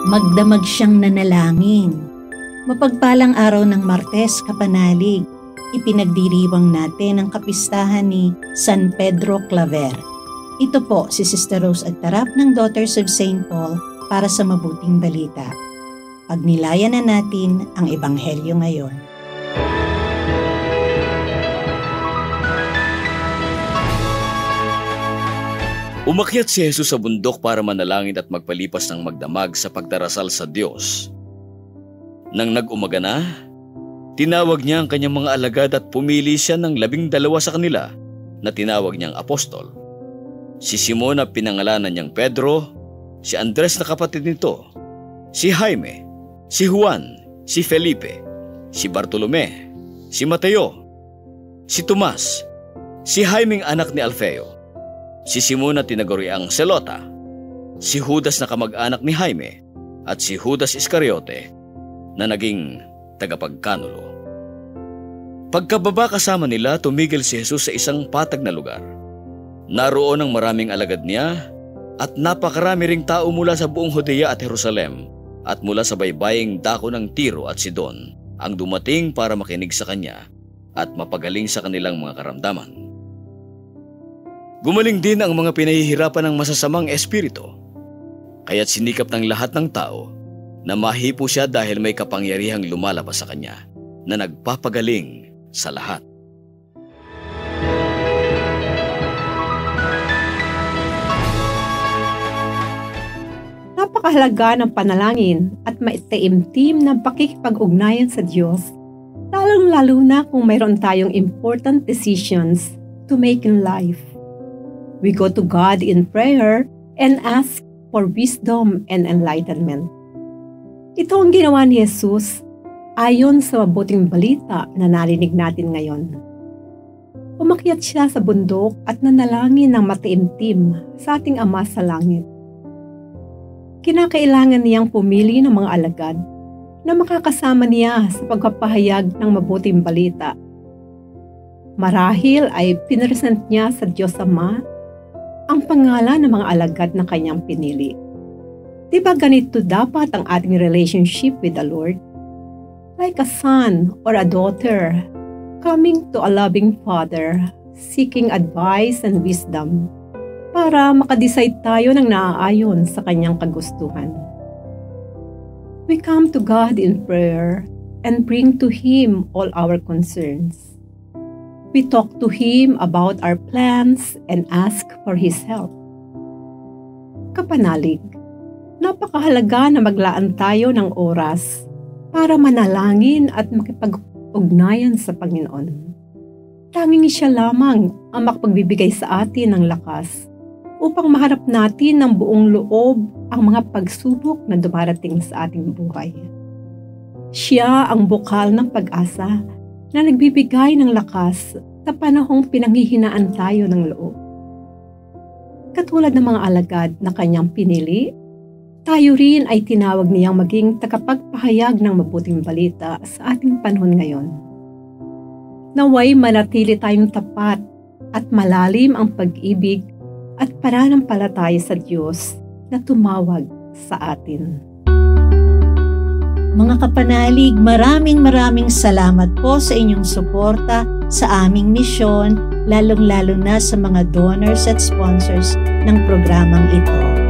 Magdamag siyang nanalangin. Mapagpalang araw ng Martes, kapanalig. Ipinagdiriwang natin ang kapistahan ni San Pedro Claver. Ito po si Sister Rose Agtarap ng Daughters of St. Paul para sa mabuting balita. Pagnilayan na natin ang Ebanghelyo ngayon. Umakyat si Jesus sa bundok para manalangin at magpalipas ng magdamag sa pagdarasal sa Diyos. Nang nag-umaga na, tinawag niya ang kanyang mga alagad at pumili siya ng 12 sa kanila na tinawag niyang apostol. Si Simon na pinangalanan niyang Pedro, si Andres na kapatid nito, si Jaime, si Juan, si Felipe, si Bartolome, si Mateo, si Tomas, si Jaimeng anak ni Alfeo, si Simon na tinaguriang Selota, si Judas na kamag-anak ni Jaime, at si Judas Iscariote na naging tagapagkanulo. Pagkababa kasama nila, tumigil si Jesus sa isang patag na lugar. Naroon ang maraming alagad niya at napakarami ring tao mula sa buong Judea at Jerusalem at mula sa baybaying dako ng Tiro at Sidon ang dumating para makinig sa kanya at mapagaling sa kanilang mga karamdaman. Gumaling din ang mga pinahihirapan ng masasamang espiritu, kaya't sinikap ng lahat ng tao na mahipo siya dahil may kapangyarihang lumalabas sa kanya na nagpapagaling sa lahat. Napakahalaga ng panalangin at maitaimtim ng pakikipag-ugnayan sa Diyos, lalong-lalo na kung mayroon tayong important decisions to make in life. We go to God in prayer and ask for wisdom and enlightenment. Ito ang ginawa ni Jesus ayon sa mabuting balita na narinig natin ngayon. Umakyat siya sa bundok at nanalangin ng mataimtim sa ating Ama sa langit. Kinakailangan niyang pumili ng mga alagad na makakasama niya sa pagpapahayag ng mabuting balita. Marahil ay pinresent niya sa Diyos Ama ang pangalan ng mga alagad na kanyang pinili. Di ba ganito dapat ang ating relationship with the Lord? Like a son or a daughter coming to a loving father, seeking advice and wisdom para makadecide tayo ng naaayon sa kanyang kagustuhan. We come to God in prayer and bring to Him all our concerns. We talk to Him about our plans and ask for His help. Kapanalig, napakahalaga na maglaan tayo ng oras para manalangin at makipag-ugnayan sa Panginoon. Tanging siya lamang ang makapagbibigay sa atin ng lakas upang maharap natin ng buong loob ang mga pagsubok na dumarating sa ating buhay. Siya ang bukal ng pag-asa na nagbibigay ng lakas sa panahong pinanghihinaan tayo ng loob. Katulad ng mga alagad na kanyang pinili, tayo rin ay tinawag niyang maging tagapagpahayag ng mabuting balita sa ating panahon ngayon. Naway manatili tayong tapat at malalim ang pag-ibig at pananampalataya sa Diyos na tumawag sa atin. Mga kapanalig, maraming salamat po sa inyong suporta sa aming misyon, lalong-lalo na sa mga donors at sponsors ng programang ito.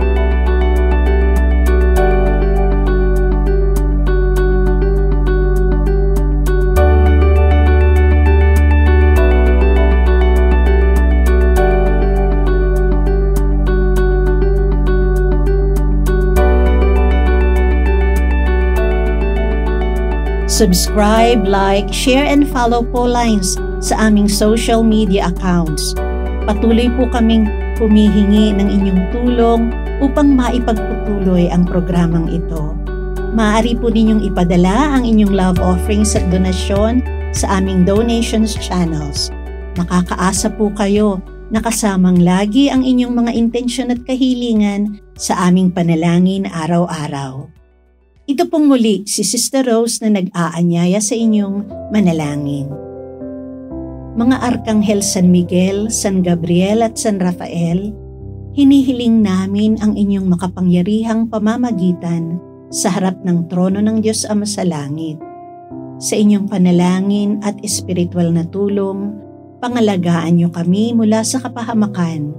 Subscribe, like, share, and follow po lines sa aming social media accounts. Patuloy po kaming humihingi ng inyong tulong upang maipagpatuloy ang programang ito. Maaari po ninyong ipadala ang inyong love offerings at donasyon sa aming donations channels. Nakakaasa po kayo na kasamang lagi ang inyong mga intensyon at kahilingan sa aming panalangin araw-araw. Ito pong muli si Sister Rose na nag-aanyaya sa inyong manalangin. Mga Arkanghel San Miguel, San Gabriel at San Rafael, hinihiling namin ang inyong makapangyarihang pamamagitan sa harap ng trono ng Diyos Ama sa langit. Sa inyong panalangin at espiritual na tulong, pangalagaan niyo kami mula sa kapahamakan.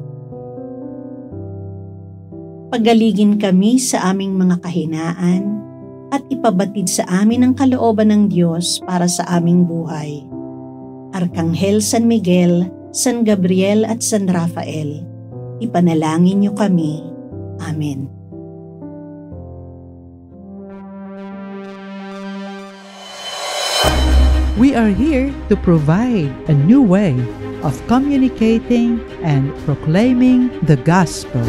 Pagaligin kami sa aming mga kahinaan at ipabatid sa amin ang kalooban ng Diyos para sa aming buhay. Arkanghel San Miguel, San Gabriel at San Rafael, ipanalangin niyo kami. Amen. We are here to provide a new way of communicating and proclaiming the gospel.